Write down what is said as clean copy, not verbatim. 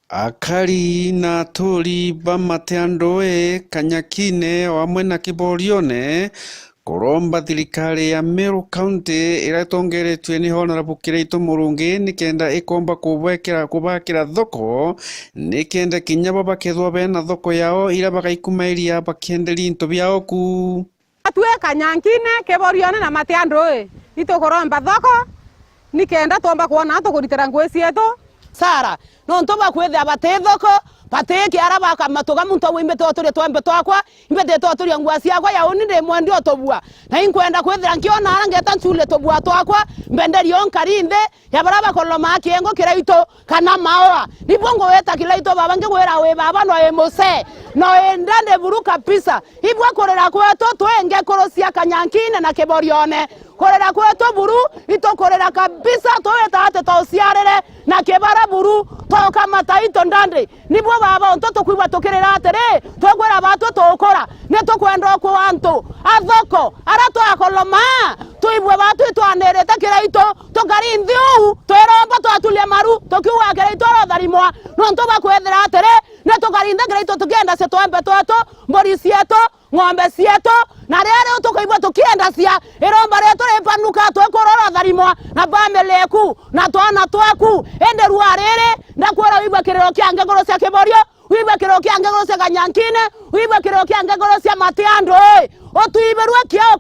Akari na aturi ba Matii kanyakine hamwe na Kiboriune kuromba thirikari ya Meru County ira itongeretwe ni Honorable Kiraito Murungi nikenda ikomba kubakira thoko nikenda kinya bakethwa bena thoko yao ira bagaikumaria bakenderi into byao ku atwe kanyakine Kiboriune na Matii itukuromba thoko nikenda tomba kuona tukuritira ngwe cietu Sara no ntoba kwetha bate thoko bate kiara bakamatoga muntu wimbete oturi twembe twakwa imbete oturi ngwa ciakwa ya uninde mwandi otobua na inkwenda kwethira nkiona arangeta ncule tobua twakwa mbenderi onkarinde ya baraba koloma kiengo Kiraito kana maoa nibongo weta Kiraito baba ngwera we baba no emose no endane buru kabisa ibwa korera kweto twenge korosia kanyakine na Kiboriune korera kweto buru itokorera kabisa toeta ate tosiarere na kebara buru toka mataito ndande nibwo baba ontoto kwibwa tokerera atere togwera batu tokora ne tokwenda ko anto athoko arato akoloma tuibwe batu twanerete Kiraito tokarindhiu tweromba twatulia maru tokiwa Kiraito rodharimwa no ntoba kwethera atere ne tokarinda Kiraito tukenda se twambe twato mbori cieto ng'ombe cieto na rero tukoibwa tukienda cia iromba reto repanuka twekorora tharimwa na bameleku na twana twaku ende ruarere ndakwora wibwa kirero kyange ngoro cia Kiboriune wibwa kirero kyange ngoro cia kanyakine wibwa kirero kyange ngoro cia Matii otuiberwa kiao